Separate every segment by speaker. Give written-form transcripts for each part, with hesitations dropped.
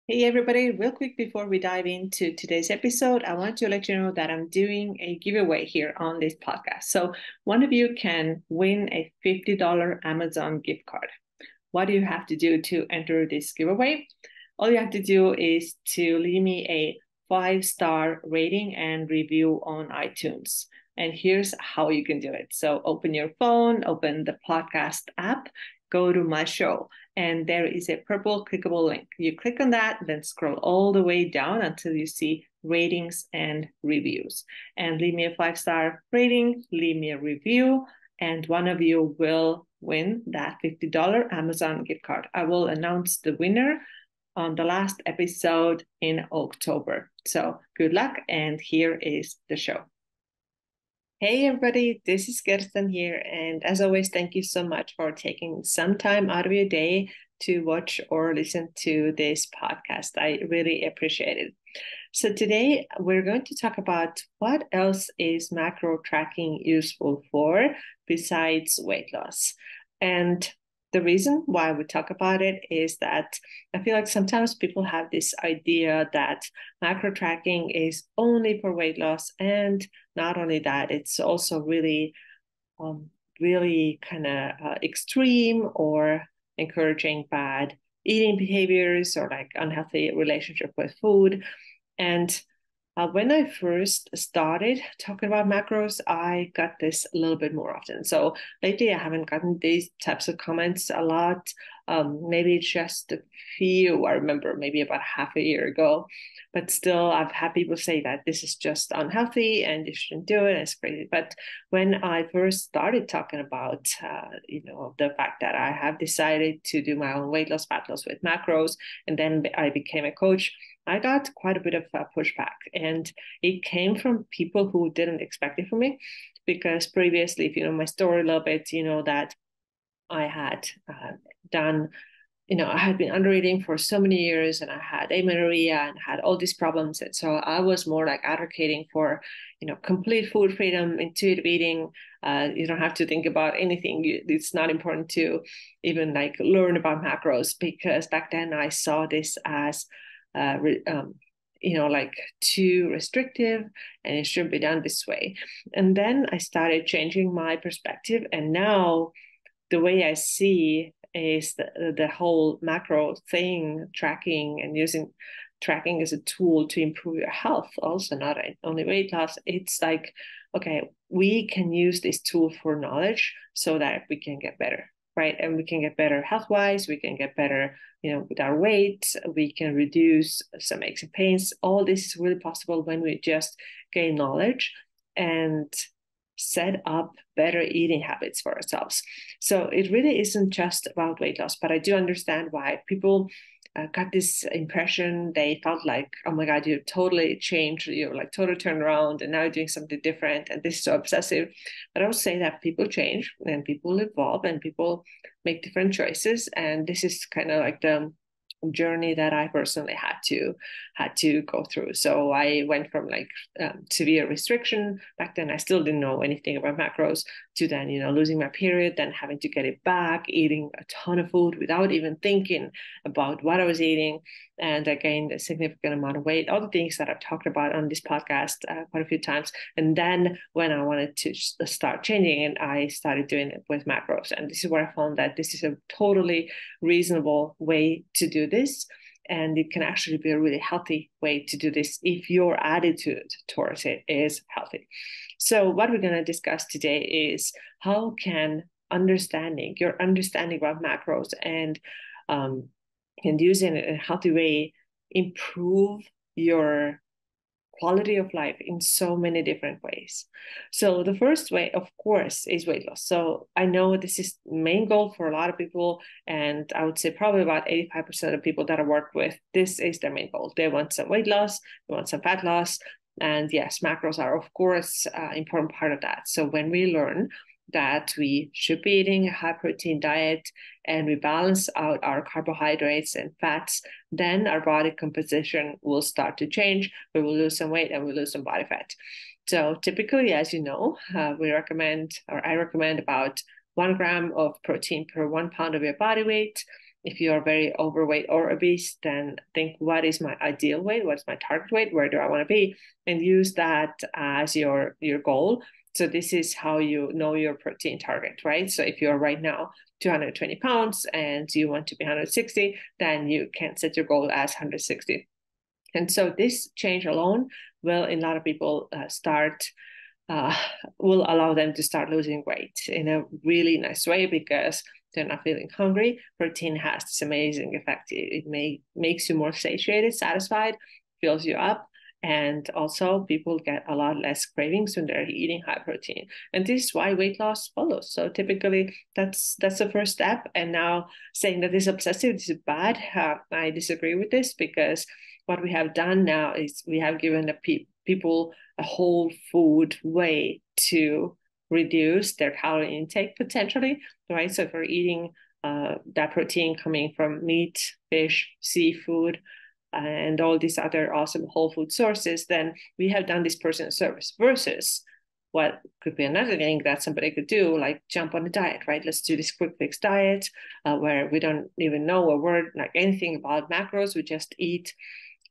Speaker 1: Hey everybody, real quick before we dive into today's episode, I want to let you know that I'm doing a giveaway here on this podcast. So one of you can win a $50 Amazon gift card. What do you have to do to enter this giveaway? All you have to do is to leave me a 5-star rating and review on iTunes. And here's how you can do it. So open your phone, open the podcast app, go to my show, and there is a purple clickable link. You click on that, then scroll all the way down until you see ratings and reviews. And leave me a 5-star rating, leave me a review, and one of you will win that $50 Amazon gift card. I will announce the winner on the last episode in October. So good luck, and here is the show. Hey everybody, this is Kirsten here, and as always, thank you so much for taking some time out of your day to watch or listen to this podcast. I really appreciate it. So today we're going to talk about what else is macro tracking useful for besides weight loss. And the reason why we talk about it is that I feel like sometimes people have this idea that macro tracking is only for weight loss, and not only that, it's also really, really kind of extreme or encouraging bad eating behaviors or like unhealthy relationship with food. And when I first started talking about macros, I got this a little bit more often. So lately, I haven't gotten these types of comments a lot. Maybe just a few. I remember maybe about half a year ago, but still, I've had people say that this is just unhealthy and you shouldn't do it. It's crazy. But when I first started talking about, the fact that I have decided to do my own weight loss, fat loss with macros, and then I became a coach, I got quite a bit of pushback, and it came from people who didn't expect it from me. Because previously, if you know my story a little bit, you know that I had done, I had been under eating for so many years, and I had amenorrhea and had all these problems. And so I was more like advocating for, complete food freedom, intuitive eating. You don't have to think about anything. It's not important to even like learn about macros, because back then I saw this as like too restrictive, and it shouldn't be done this way. And then I started changing my perspective, and now the way I see is the whole macro thing, tracking and using tracking as a tool to improve your health, also not only weight loss. It's like, okay, we can use this tool for knowledge so that we can get better, right? And we can get better health wise, we can get better, with our weight, we can reduce some aches and pains. All this is really possible when we just gain knowledge and set up better eating habits for ourselves. So it really isn't just about weight loss, but I do understand why people got this impression. They felt like, oh my God, you totally changed, you like totally turned around and now you're doing something different and this is so obsessive. But I would say that people change and people evolve and people make different choices. And this is kind of like the journey that I personally had to go through. So I went from like severe restriction back then. I still didn't know anything about macros, to then losing my period, then having to get it back, eating a ton of food without even thinking about what I was eating, and I gained a significant amount of weight. All the things that I've talked about on this podcast quite a few times. And then when I wanted to start changing, and I started doing it with macros, and this is where I found that this is a totally reasonable way to do this. And it can actually be a really healthy way to do this if your attitude towards it is healthy. So what we're going to discuss today is how can your understanding about macros and using it in a healthy way improve your quality of life in so many different ways. So the first way, of course, is weight loss. So I know this is the main goal for a lot of people, and I would say probably about 85% of people that I work with, this is their main goal. They want some weight loss, they want some fat loss, and yes, macros are of course important part of that. So when we learn that we should be eating a high protein diet and we balance out our carbohydrates and fats, then our body composition will start to change. We will lose some weight and we lose some body fat. So typically, as you know, I recommend about 1 gram of protein per 1 pound of your body weight. if you are very overweight or obese, then think, what is my ideal weight? What's my target weight? Where do I want to be? And use that as your goal. So this is how you know your protein target, right? So if you're right now 220 pounds and you want to be 160, then you can set your goal as 160. And so this change alone will, in a lot of people, uh, will allow them to start losing weight in a really nice way, because they're not feeling hungry. Protein has this amazing effect. It makes you more satiated, satisfied, fills you up. And also people get a lot less cravings when they're eating high protein. And this is why weight loss follows. So typically that's the first step. And now saying that this is obsessive, this is bad, I disagree with this, because what we have done now is we have given the people a whole food way to reduce their calorie intake potentially, right? So if we're eating that protein coming from meat, fish, seafood, and all these other awesome whole food sources, then we have done this person a service, versus what could be another thing that somebody could do, like jump on a diet, right? Let's do this quick fix diet where we don't even know a word, like anything about macros. We just eat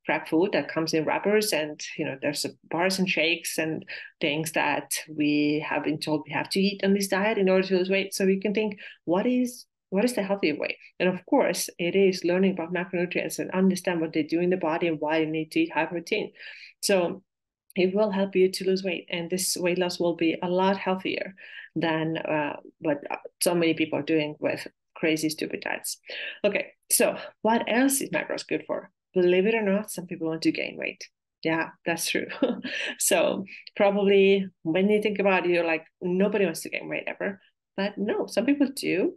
Speaker 1: prep food that comes in wrappers, and there's bars and shakes and things that we have been told we have to eat on this diet in order to lose weight. So we can think, what is the healthy way? And of course, it is learning about macronutrients and understand what they do in the body and why you need to eat high protein. So it will help you to lose weight, and this weight loss will be a lot healthier than what so many people are doing with crazy stupid diets. Okay, so what else is macros good for? Believe it or not, some people want to gain weight. Yeah, that's true. So probably when you think about it, you're like, nobody wants to gain weight ever. But no, some people do.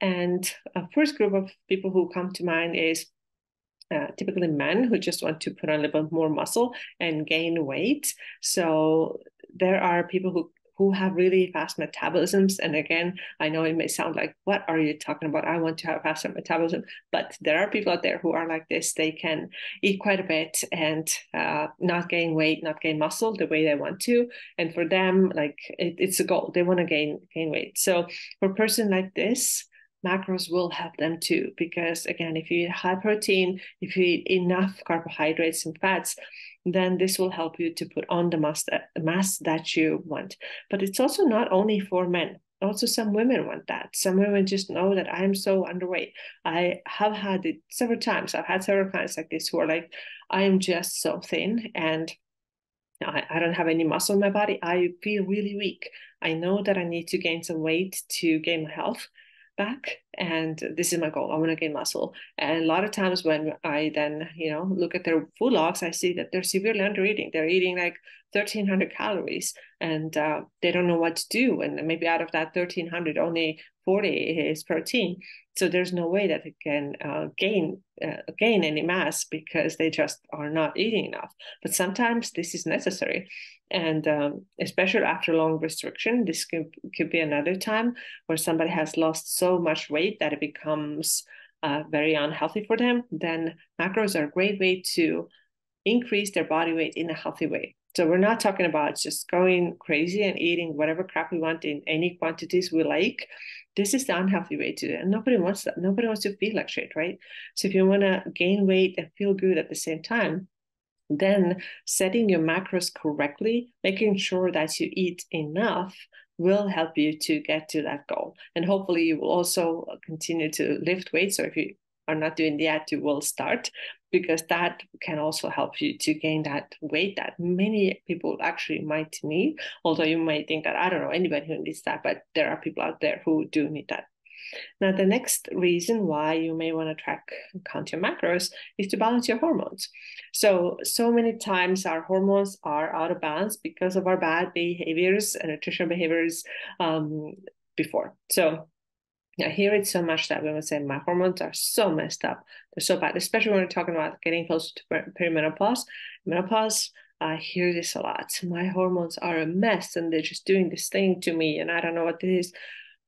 Speaker 1: And a first group of people who come to mind is typically men who just want to put on a little bit more muscle and gain weight. So there are people who have really fast metabolisms. And again, I know it may sound like, what are you talking about? I want to have faster metabolism. But there are people out there who are like this. They can eat quite a bit and not gain weight, not gain muscle the way they want to. And for them, like it's a goal. They want to gain weight. So for a person like this, macros will help them too, because again, if you eat high protein, if you eat enough carbohydrates and fats, then this will help you to put on the mass that you want. But it's also not only for men. Also, some women want that. Some women just know that I'm so underweight. I have had it several times. I've had several clients like this who are like, I'm just so thin and I don't have any muscle in my body. I feel really weak. I know that I need to gain some weight to gain my health back, and this is my goal. I want to gain muscle. And a lot of times when I then look at their food logs, I see that they're severely under eating. They're eating like 1,300 calories, and they don't know what to do. And maybe out of that 1,300, only 40 is protein. So there's no way that they can gain any mass, because they just are not eating enough. But sometimes this is necessary. And especially after long restriction, this could be another time where somebody has lost so much weight that it becomes very unhealthy for them. Then macros are a great way to increase their body weight in a healthy way. So we're not talking about just going crazy and eating whatever crap we want in any quantities we like. This is the unhealthy way to do it. And nobody wants that. Nobody wants to feel like shit, right? So if you want to gain weight and feel good at the same time, then setting your macros correctly, making sure that you eat enough, will help you to get to that goal. And hopefully you will also continue to lift weight. So if you are not doing that, you will start, because that can also help you to gain that weight that many people actually might need. Although you might think that I don't know anybody who needs that, but there are people out there who do need that. Now, the next reason why you may want to track and count your macros is to balance your hormones. So many times our hormones are out of balance because of our bad behaviors and nutritional behaviors before. So I hear it so much that women say, my hormones are so messed up. They're so bad, especially when we're talking about getting close to perimenopause. Menopause, I hear this a lot. My hormones are a mess and they're just doing this thing to me and I don't know what it is.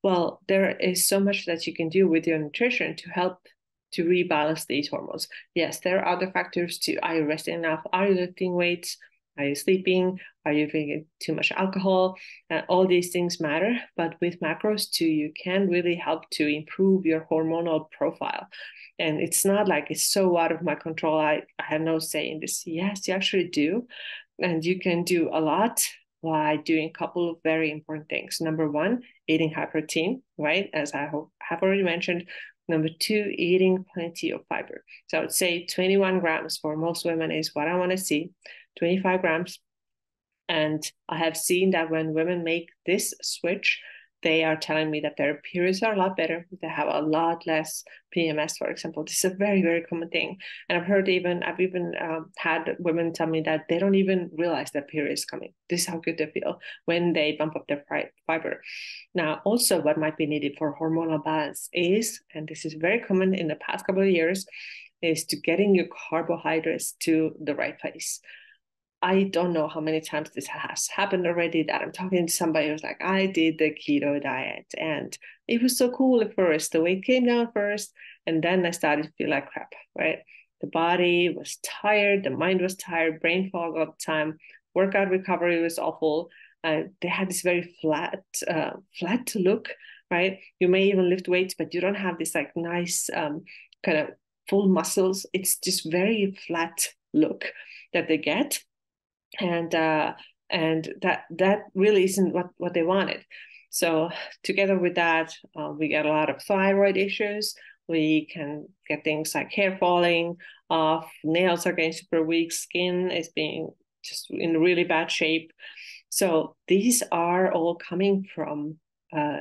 Speaker 1: Well, there is so much that you can do with your nutrition to help to rebalance these hormones. Yes, there are other factors too. Are you resting enough? Are you lifting weights? Are you sleeping? Are you drinking too much alcohol? All these things matter. But with macros too, you can really help to improve your hormonal profile. And it's not like it's so out of my control. I have no say in this. Yes, you actually do. And you can do a lot by doing a couple of very important things. Number one, eating high protein, right? As I have already mentioned. Number two, eating plenty of fiber. So I would say 21 grams for most women is what I want to see, 25 grams. And I have seen that when women make this switch, they are telling me that their periods are a lot better. They have a lot less PMS, for example. This is a very, very common thing. And I've even had women tell me that they don't even realize their period is coming. This is how good they feel when they bump up their fiber. Now, also what might be needed for hormonal balance is, and this is very common in the past couple of years, is to getting your carbohydrates to the right place. I don't know how many times this has happened already that I'm talking to somebody who's like, I did the keto diet and it was so cool at first. The weight came down first, and then I started to feel like crap, right? The body was tired, the mind was tired, brain fog all the time, workout recovery was awful. They had this very flat look, right? You may even lift weights, but you don't have this like nice kind of full muscles. It's just very flat look that they get, and that really isn't what they wanted. So together with that, we get a lot of thyroid issues. We can get things like hair falling off, nails are getting super weak, skin is being just in really bad shape. So these are all coming from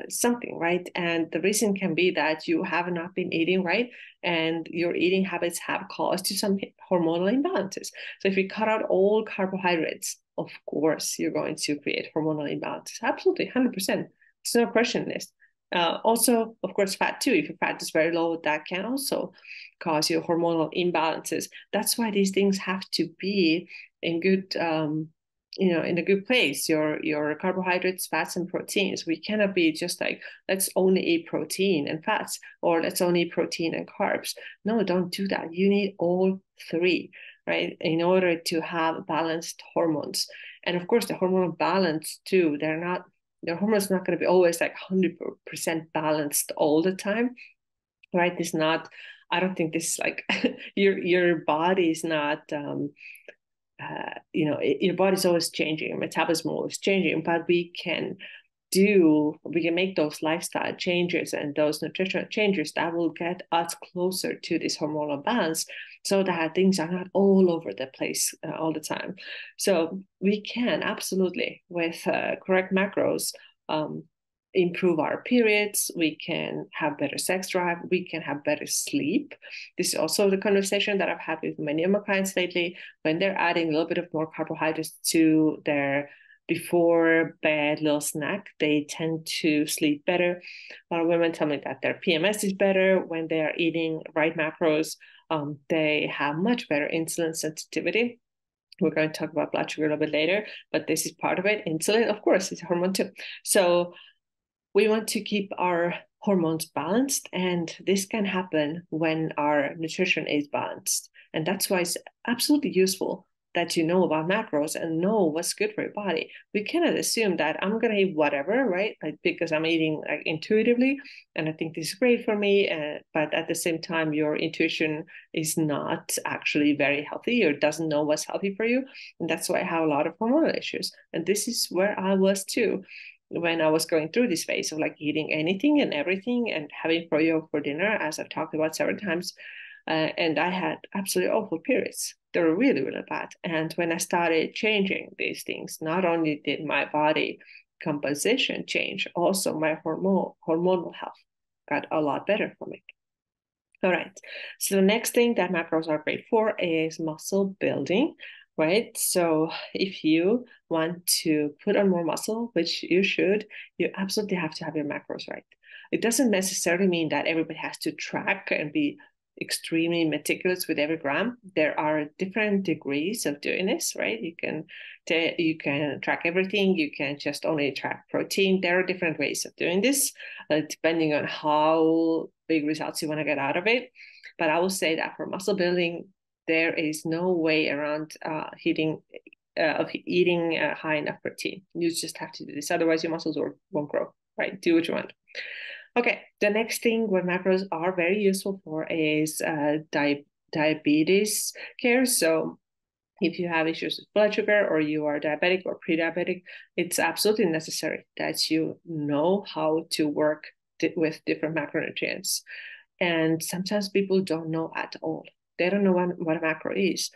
Speaker 1: something, right? And the reason can be that you have not been eating right, and your eating habits have caused you some hormonal imbalances. So if you cut out all carbohydrates, of course, you're going to create hormonal imbalances. Absolutely, 100%. There's no question in this. Also, of course, fat too. If your fat is very low, that can also cause you hormonal imbalances. That's why these things have to be in good in a good place, your carbohydrates, fats, and proteins. We cannot be just like, let's only eat protein and fats, or let's only eat protein and carbs. No, don't do that. You need all three, right, in order to have balanced hormones. And of course, the hormonal balance too, their hormones not going to be always like 100% balanced all the time, right? It's not, I don't think this is like your body is not your body's always changing, your metabolism always changing, but we can make those lifestyle changes and those nutritional changes that will get us closer to this hormonal balance, so that things are not all over the place all the time. So we can absolutely, with correct macros, improve our periods, we can have better sex drive, we can have better sleep. This is also the conversation that I've had with many of my clients lately. When they're adding a little bit of more carbohydrates to their before bed little snack, they tend to sleep better. A lot of women tell me that their PMS is better when they are eating right macros. They have much better insulin sensitivity. We're going to talk about blood sugar a little bit later, but this is part of it. Insulin, of course, is a hormone too. So we want to keep our hormones balanced, and this can happen when our nutrition is balanced. And that's why it's absolutely useful that you know about macros and know what's good for your body. We cannot assume that I'm going to eat whatever, right? Like, because I'm eating like intuitively and I think this is great for me. But at the same time, your intuition is not actually very healthy or doesn't know what's healthy for you. And that's why I have a lot of hormonal issues. And this is where I was too, when I was going through this phase of like eating anything and everything and having fro-yo for dinner, as I've talked about several times. And I had absolutely awful periods. They were really, really bad. And when I started changing these things, not only did my body composition change, also my hormonal health got a lot better from it. All right. So the next thing that macros are great for is muscle building, right? So if you want to put on more muscle, which you should, you absolutely have to have your macros right. It doesn't necessarily mean that everybody has to track and be extremely meticulous with every gram. There are different degrees of doing this, right? You can track everything. You can just only track protein. There are different ways of doing this, depending on how big results you want to get out of it. But I will say that for muscle building, there is no way around hitting of eating high enough protein. You just have to do this, otherwise your muscles won't grow. Right? Do what you want. Okay, the next thing what macros are very useful for is diabetes care. So if you have issues with blood sugar or you are diabetic or pre-diabetic, it's absolutely necessary that you know how to work with different macronutrients. And sometimes people don't know at all. They don't know what a macro is.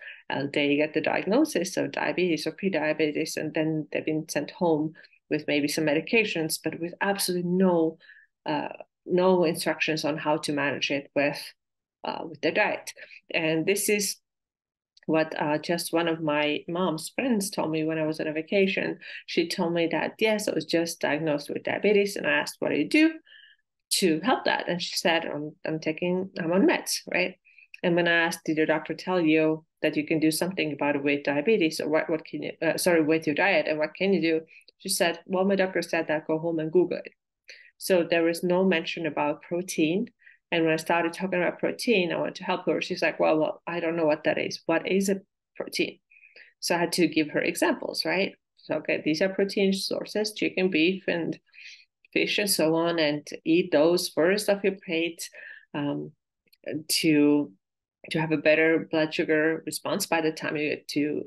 Speaker 1: They get the diagnosis of diabetes or pre-diabetes, and then they've been sent home with maybe some medications, but with absolutely no instructions on how to manage it with their diet. And this is what just one of my mom's friends told me when I was on a vacation. She told me that, yes, I was just diagnosed with diabetes, and I asked, what do you do to help that? And she said, I'm on meds, right? And when I asked, did your doctor tell you that you can do something about it with diabetes, or what can you, with your diet, and what can you do? She said, well, my doctor said that go home and Google it. So there was no mention about protein. And when I started talking about protein, I wanted to help her. She's like, well, I don't know what that is. What is a protein? So I had to give her examples, right? So, okay, these are protein sources, chicken, beef, and fish, and so on, and eat those first of your plate to have a better blood sugar response by the time you get to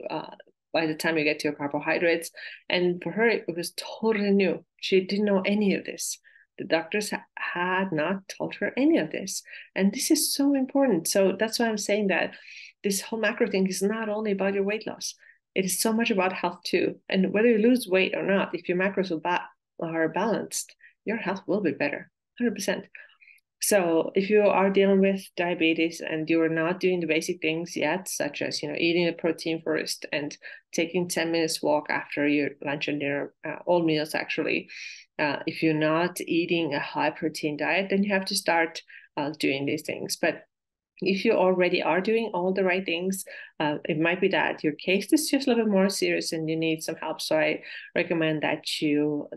Speaker 1: your carbohydrates. And for her, it was totally new. She didn't know any of this. The doctors had not told her any of this. And this is so important. So that's why I'm saying that this whole macro thing is not only about your weight loss. It is so much about health too. And whether you lose weight or not, if your macros are balanced, your health will be better, 100%. So if you are dealing with diabetes and you are not doing the basic things yet, such as eating the protein first and taking 10 minutes walk after your lunch and dinner, all meals actually, if you're not eating a high protein diet, then you have to start doing these things. But if you already are doing all the right things, it might be that your case is just a little bit more serious and you need some help. So I recommend that you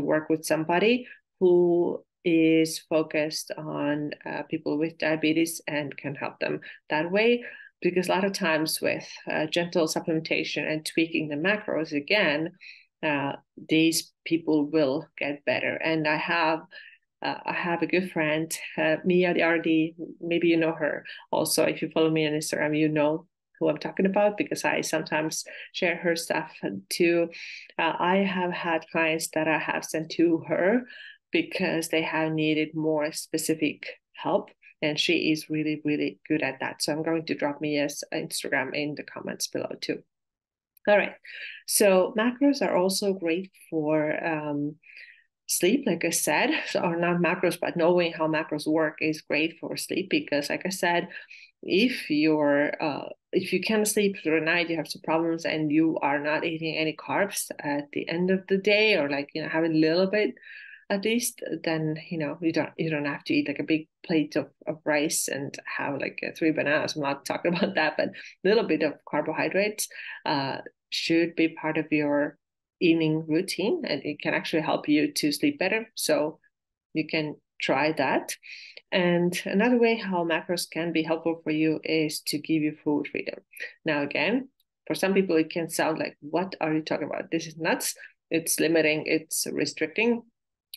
Speaker 1: work with somebody who is focused on people with diabetes and can help them that way. Because a lot of times with gentle supplementation and tweaking the macros again, these people will get better. And I have a good friend, Mia the RD. Maybe you know her. Also, if you follow me on Instagram, you know who I'm talking about because I sometimes share her stuff too. I have had clients that I have sent to her because they have needed more specific help. And she is really, really good at that. So I'm going to drop Mia's Instagram in the comments below too. All right. So macros are also great for sleep, like I said, or not macros, but knowing how macros work is great for sleep because, like I said, if you can't sleep through the night, you have some problems, and you are not eating any carbs at the end of the day, or have a little bit at least, then you don't have to eat like a big plate of rice and have like 3 bananas. I'm not talking about that, but a little bit of carbohydrates should be part of your evening routine, and it can actually help you to sleep better. So you can try that. And another way how macros can be helpful for you is to give you food freedom. Now, again, for some people, it can sound like, what are you talking about? This is nuts. It's limiting, it's restricting.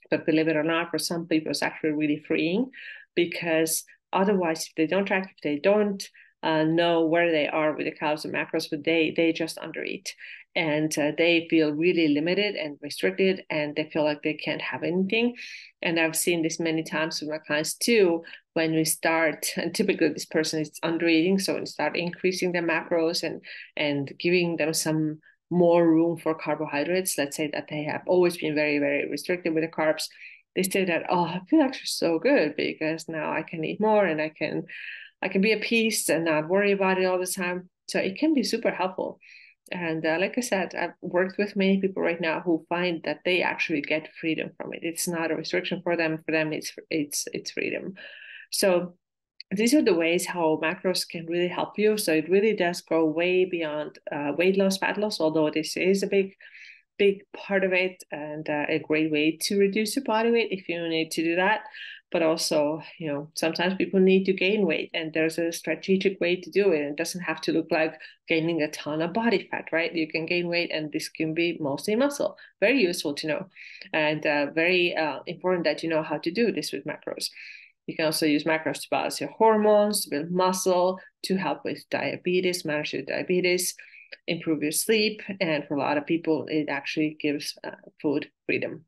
Speaker 1: But believe it or not, for some people, it's actually really freeing because otherwise, if they don't track, if they don't know where they are with the calories and macros, but they just undereat and they feel really limited and restricted, and they feel like they can't have anything. And I've seen this many times with my clients too. When we start, and typically this person is undereating, so when we start increasing their macros and giving them some more room for carbohydrates, let's say that they have always been very, very restricted with the carbs, they say that, oh, I feel actually so good because now I can eat more and I can be at peace and not worry about it all the time. So it can be super helpful. And like I said, I've worked with many people right now who find that they actually get freedom from it. It's not a restriction for them. For them, it's freedom. So these are the ways how macros can really help you. So it really does go way beyond weight loss, fat loss, although this is a big part of it and a great way to reduce your body weight if you need to do that. but also, sometimes people need to gain weight, and there's a strategic way to do it. It doesn't have to look like gaining a ton of body fat, right? You can gain weight, and this can be mostly muscle. Very useful to know, and very important that you know how to do this with macros. You can also use macros to balance your hormones, to build muscle, to help with diabetes, manage your diabetes, improve your sleep, and for a lot of people, it actually gives food freedom.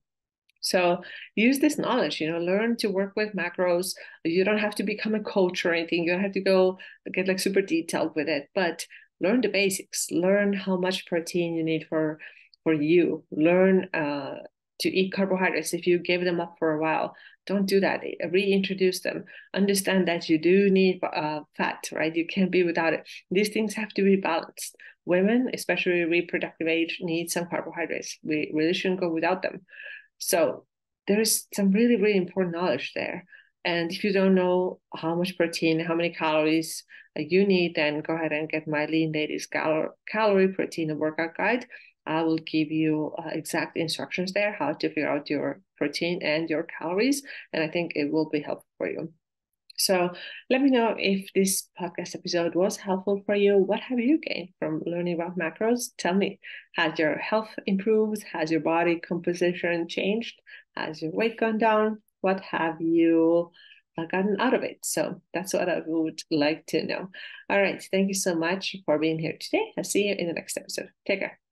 Speaker 1: So use this knowledge, learn to work with macros. You don't have to become a coach or anything. You don't have to go get like super detailed with it, but learn the basics. Learn how much protein you need for you. Learn to eat carbohydrates. If you gave them up for a while, don't do that. Reintroduce them. Understand that you do need fat, right? You can't be without it. These things have to be balanced. Women, especially reproductive age, need some carbohydrates. We really shouldn't go without them. So there's some really, really important knowledge there. And if you don't know how much protein, how many calories you need, then go ahead and get my Lean Ladies Calorie Protein and Workout Guide. I will give you exact instructions there, how to figure out your protein and your calories. And I think it will be helpful for you. So let me know if this podcast episode was helpful for you. What have you gained from learning about macros? Tell me, has your health improved? Has your body composition changed? Has your weight gone down? What have you gotten out of it? So that's what I would like to know. All right. Thank you so much for being here today. I'll see you in the next episode. Take care.